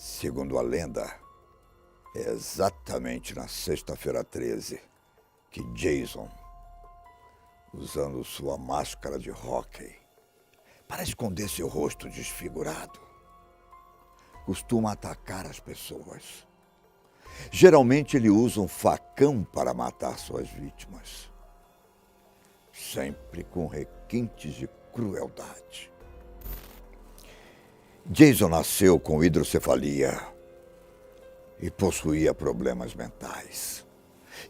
Segundo a lenda, é exatamente na sexta-feira 13 que Jason, usando sua máscara de hóquei para esconder seu rosto desfigurado, costuma atacar as pessoas. Geralmente ele usa um facão para matar suas vítimas, sempre com requintes de crueldade. Jason nasceu com hidrocefalia e possuía problemas mentais.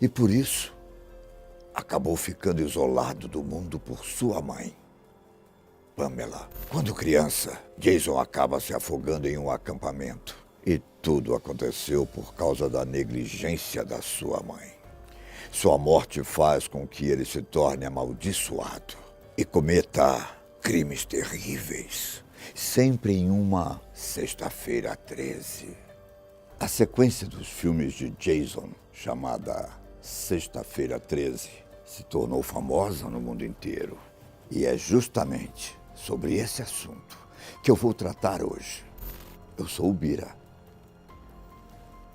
E por isso, acabou ficando isolado do mundo por sua mãe, Pamela. Quando criança, Jason acaba se afogando em um acampamento. E tudo aconteceu por causa da negligência da sua mãe. Sua morte faz com que ele se torne amaldiçoado e cometa crimes terríveis, sempre em uma sexta-feira 13. A sequência dos filmes de Jason, chamada Sexta-feira 13, se tornou famosa no mundo inteiro. E é justamente sobre esse assunto que eu vou tratar hoje. Eu sou o Bira.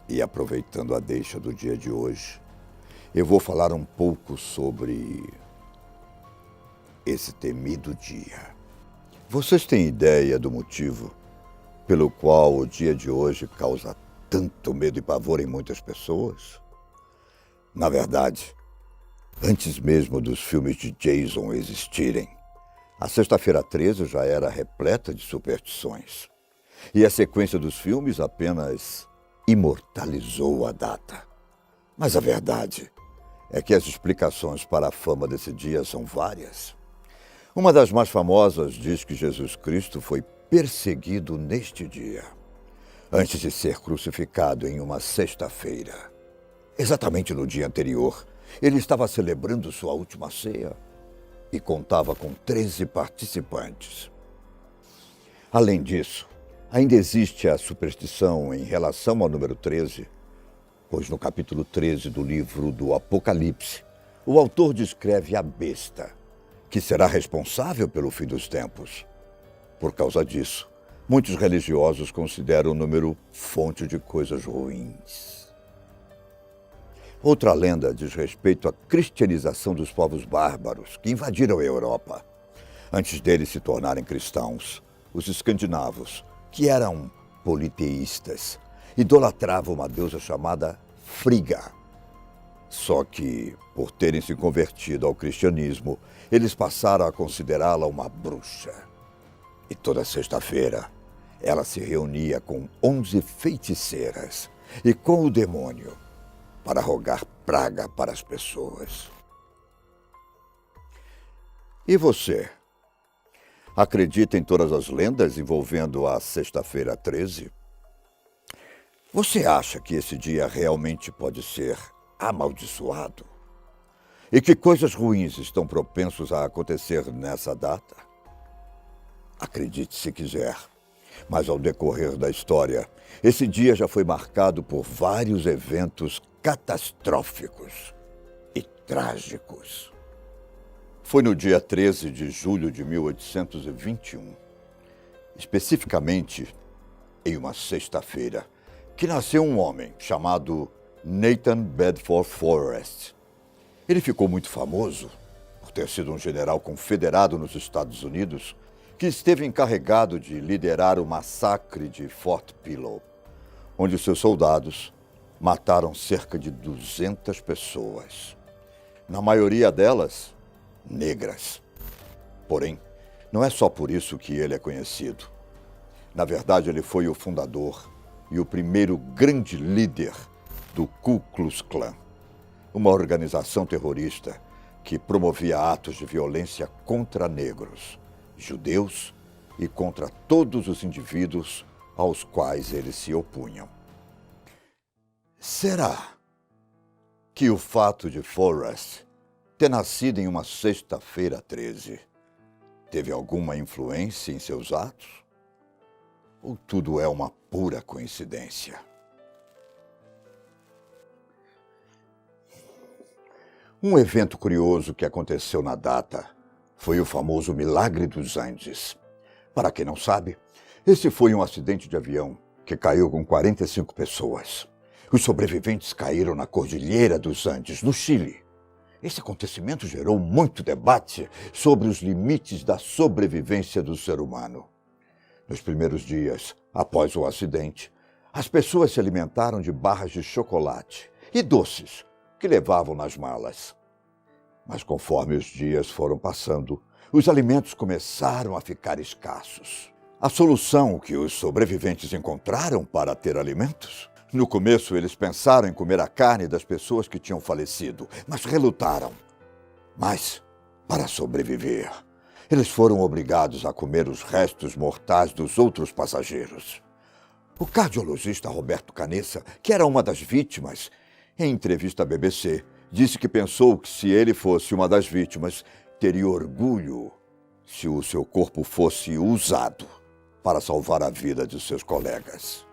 E aproveitando a deixa do dia de hoje, eu vou falar um pouco sobre esse temido dia. Vocês têm ideia do motivo pelo qual o dia de hoje causa tanto medo e pavor em muitas pessoas? Na verdade, antes mesmo dos filmes de Jason existirem, a Sexta-feira 13 já era repleta de superstições. E a sequência dos filmes apenas imortalizou a data. Mas a verdade é que as explicações para a fama desse dia são várias. Uma das mais famosas diz que Jesus Cristo foi perseguido neste dia, antes de ser crucificado em uma sexta-feira. Exatamente no dia anterior, ele estava celebrando sua última ceia e contava com 13 participantes. Além disso, ainda existe a superstição em relação ao número 13, pois no capítulo 13 do livro do Apocalipse, o autor descreve a besta, que será responsável pelo fim dos tempos. Por causa disso, muitos religiosos consideram o número fonte de coisas ruins. Outra lenda diz respeito à cristianização dos povos bárbaros que invadiram a Europa. Antes deles se tornarem cristãos, os escandinavos, que eram politeístas, idolatravam uma deusa chamada Frigga. Só que, por terem se convertido ao cristianismo, eles passaram a considerá-la uma bruxa. E toda sexta-feira, ela se reunia com 11 feiticeiras e com o demônio para rogar praga para as pessoas. E você? Acredita em todas as lendas envolvendo a Sexta-feira 13? Você acha que esse dia realmente pode ser amaldiçoado? E que coisas ruins estão propensos a acontecer nessa data? Acredite se quiser, mas ao decorrer da história, esse dia já foi marcado por vários eventos catastróficos e trágicos. Foi no dia 13 de julho de 1821, especificamente em uma sexta-feira, que nasceu um homem chamado Nathan Bedford Forrest. Ele ficou muito famoso por ter sido um general confederado nos Estados Unidos que esteve encarregado de liderar o massacre de Fort Pillow, onde seus soldados mataram cerca de 200 pessoas, na maioria delas negras. Porém, não é só por isso que ele é conhecido. Na verdade, ele foi o fundador e o primeiro grande líder do Ku Klux Klan, uma organização terrorista que promovia atos de violência contra negros, judeus e contra todos os indivíduos aos quais eles se opunham. Será que o fato de Forrest ter nascido em uma sexta-feira 13 teve alguma influência em seus atos? Ou tudo é uma pura coincidência? Um evento curioso que aconteceu na data foi o famoso Milagre dos Andes. Para quem não sabe, esse foi um acidente de avião que caiu com 45 pessoas. Os sobreviventes caíram na Cordilheira dos Andes, no Chile. Esse acontecimento gerou muito debate sobre os limites da sobrevivência do ser humano. Nos primeiros dias, após o acidente, as pessoas se alimentaram de barras de chocolate e doces que levavam nas malas. Mas conforme os dias foram passando, os alimentos começaram a ficar escassos. A solução que os sobreviventes encontraram para ter alimentos? No começo, eles pensaram em comer a carne das pessoas que tinham falecido, mas relutaram. Mas, para sobreviver, eles foram obrigados a comer os restos mortais dos outros passageiros. O cardiologista Roberto Canessa, que era uma das vítimas, em entrevista à BBC, disse que pensou que se ele fosse uma das vítimas, teria orgulho se o seu corpo fosse usado para salvar a vida de seus colegas.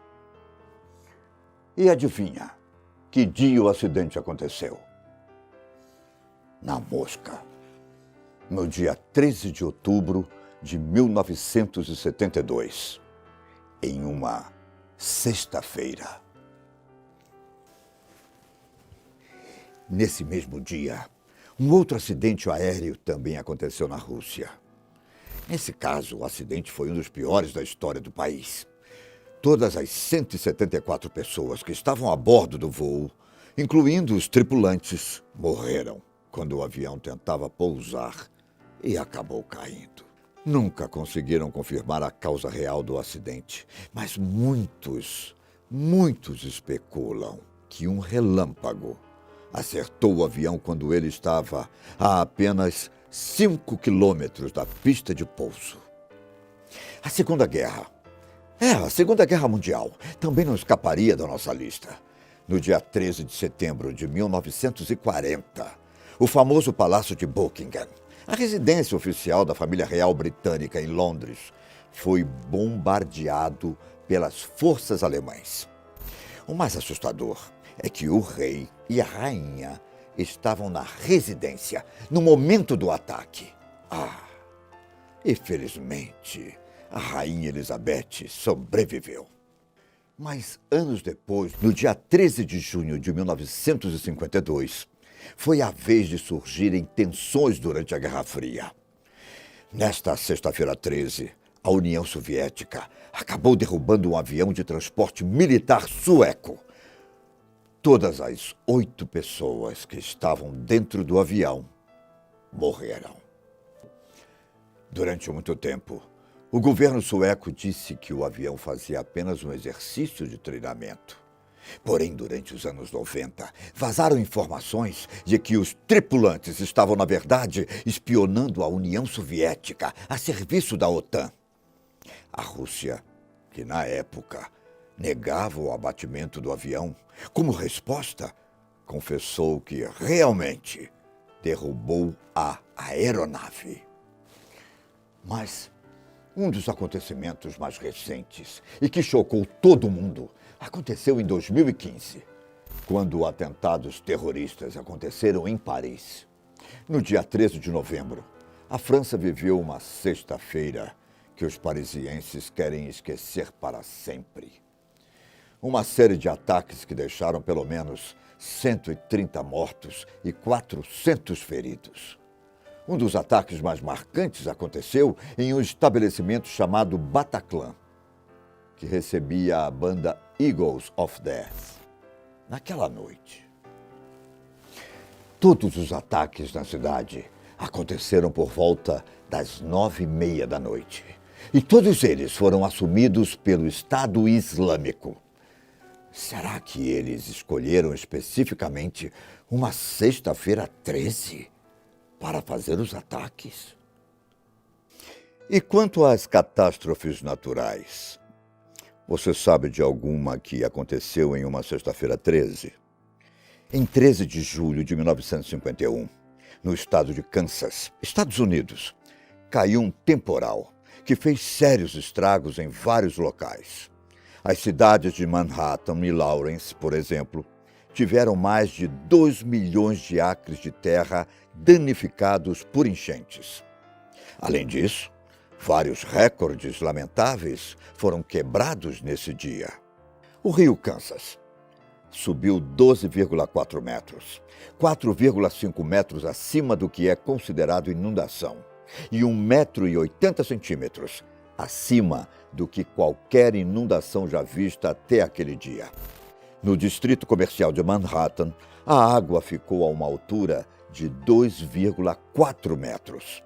E adivinha, que dia o acidente aconteceu? Na Mosca, no dia 13 de outubro de 1972, em uma sexta-feira. Nesse mesmo dia, um outro acidente aéreo também aconteceu na Rússia. Nesse caso, o acidente foi um dos piores da história do país. Todas as 174 pessoas que estavam a bordo do voo, incluindo os tripulantes, morreram quando o avião tentava pousar e acabou caindo. Nunca conseguiram confirmar a causa real do acidente, mas muitos especulam que um relâmpago acertou o avião quando ele estava a apenas 5 quilômetros da pista de pouso. A Segunda Guerra Mundial também não escaparia da nossa lista. No dia 13 de setembro de 1940, o famoso Palácio de Buckingham, a residência oficial da família real britânica em Londres, foi bombardeado pelas forças alemãs. O mais assustador é que o rei e a rainha estavam na residência no momento do ataque. E felizmente, a rainha Elizabeth sobreviveu. Mas anos depois, no dia 13 de junho de 1952, foi a vez de surgirem tensões durante a Guerra Fria. Nesta sexta-feira 13, a União Soviética acabou derrubando um avião de transporte militar sueco. Todas as 8 pessoas que estavam dentro do avião morreram. Durante muito tempo, o governo sueco disse que o avião fazia apenas um exercício de treinamento. Porém, durante os anos 90, vazaram informações de que os tripulantes estavam, na verdade, espionando a União Soviética a serviço da OTAN. A Rússia, que na época negava o abatimento do avião, como resposta, confessou que realmente derrubou a aeronave. Mas um dos acontecimentos mais recentes e que chocou todo mundo aconteceu em 2015, quando atentados terroristas aconteceram em Paris. No dia 13 de novembro, a França viveu uma sexta-feira que os parisienses querem esquecer para sempre. Uma série de ataques que deixaram pelo menos 130 mortos e 400 feridos. Um dos ataques mais marcantes aconteceu em um estabelecimento chamado Bataclan, que recebia a banda Eagles of Death. Naquela noite, todos os ataques na cidade aconteceram por volta das 9h30 da noite. E todos eles foram assumidos pelo Estado Islâmico. Será que eles escolheram especificamente uma sexta-feira 13 para fazer os ataques? E quanto às catástrofes naturais? Você sabe de alguma que aconteceu em uma sexta-feira 13? Em 13 de julho de 1951, no estado de Kansas, Estados Unidos, caiu um temporal que fez sérios estragos em vários locais. As cidades de Manhattan e Lawrence, por exemplo, tiveram mais de 2 milhões de acres de terra danificados por enchentes. Além disso, vários recordes lamentáveis foram quebrados nesse dia. O rio Kansas subiu 12,4 metros, 4,5 metros acima do que é considerado inundação, e 1,80 m acima do que qualquer inundação já vista até aquele dia. No distrito comercial de Manhattan, a água ficou a uma altura de 2,4 metros.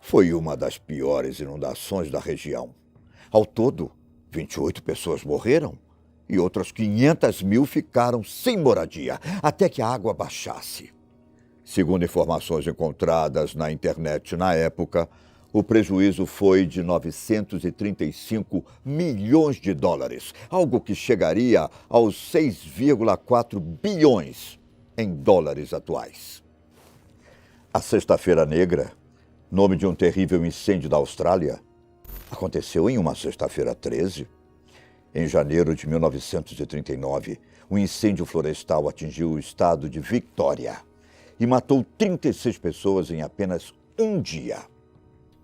Foi uma das piores inundações da região. Ao todo, 28 pessoas morreram e outras 500 mil ficaram sem moradia, até que a água baixasse. Segundo informações encontradas na internet na época, o prejuízo foi de 935 milhões de dólares, algo que chegaria aos 6,4 bilhões em dólares atuais. A Sexta-feira Negra, nome de um terrível incêndio da Austrália, aconteceu em uma sexta-feira 13. Em janeiro de 1939, um incêndio florestal atingiu o estado de Victoria e matou 36 pessoas em apenas um dia.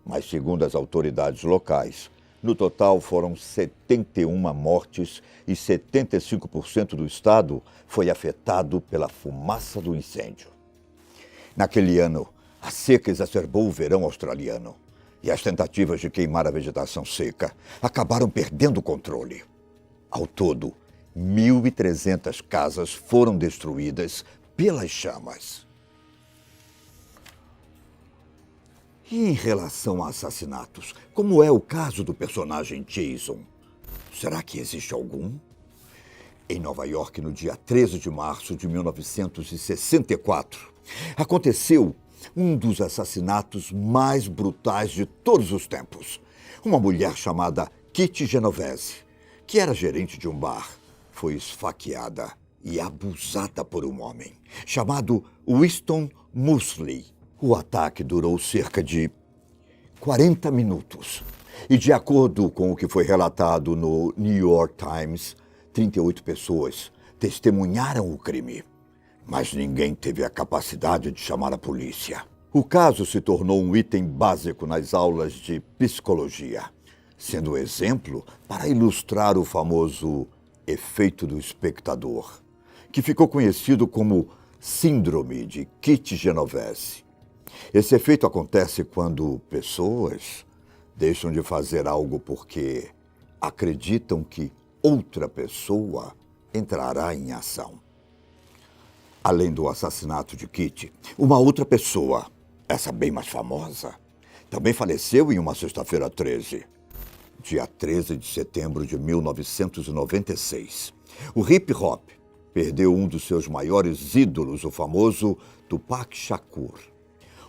Mas, segundo as autoridades locais, no total foram 71 mortes e 75% do estado foi afetado pela fumaça do incêndio. Naquele ano, a seca exacerbou o verão australiano e as tentativas de queimar a vegetação seca acabaram perdendo o controle. Ao todo, 1.300 casas foram destruídas pelas chamas. E em relação a assassinatos, como é o caso do personagem Jason? Será que existe algum? Em Nova York, no dia 13 de março de 1964, aconteceu um dos assassinatos mais brutais de todos os tempos. Uma mulher chamada Kitty Genovese, que era gerente de um bar, foi esfaqueada e abusada por um homem chamado Winston Moseley. O ataque durou cerca de 40 minutos. E de acordo com o que foi relatado no New York Times, 38 pessoas testemunharam o crime. Mas ninguém teve a capacidade de chamar a polícia. O caso se tornou um item básico nas aulas de psicologia, sendo exemplo para ilustrar o famoso efeito do espectador, que ficou conhecido como Síndrome de Kitty Genovese. Esse efeito acontece quando pessoas deixam de fazer algo porque acreditam que outra pessoa entrará em ação. Além do assassinato de Kitty, uma outra pessoa, essa bem mais famosa, também faleceu em uma sexta-feira 13. Dia 13 de setembro de 1996. O hip-hop perdeu um dos seus maiores ídolos, o famoso Tupac Shakur.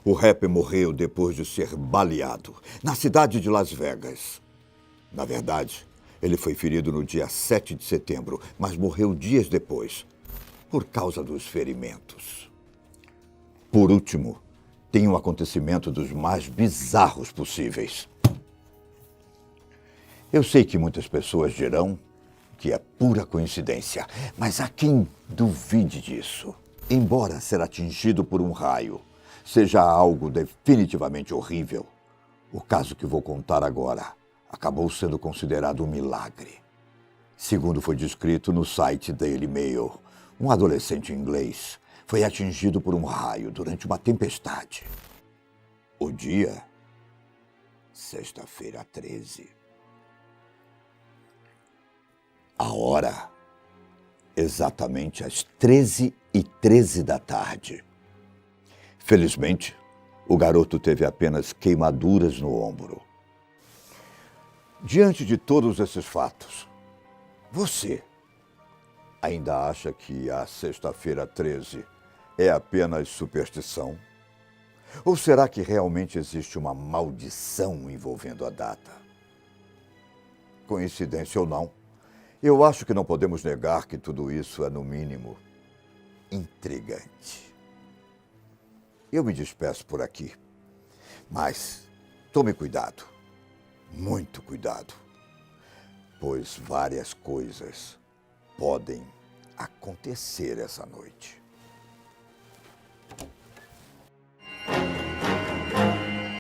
O rapper morreu depois de ser baleado na cidade de Las Vegas. Na verdade, ele foi ferido no dia 7 de setembro, mas morreu dias depois, por causa dos ferimentos. Por último, tem um acontecimento dos mais bizarros possíveis. Eu sei que muitas pessoas dirão que é pura coincidência, mas há quem duvide disso. Embora ser atingido por um raio seja algo definitivamente horrível, o caso que vou contar agora acabou sendo considerado um milagre. Segundo foi descrito no site Daily Mail, um adolescente inglês foi atingido por um raio durante uma tempestade. O dia, sexta-feira 13. A hora, exatamente às 13h13 da tarde. Felizmente, o garoto teve apenas queimaduras no ombro. Diante de todos esses fatos, você ainda acha que a sexta-feira 13 é apenas superstição? Ou será que realmente existe uma maldição envolvendo a data? Coincidência ou não, eu acho que não podemos negar que tudo isso é, no mínimo, intrigante. Eu me despeço por aqui, mas tome cuidado, muito cuidado, pois várias coisas podem acontecer essa noite.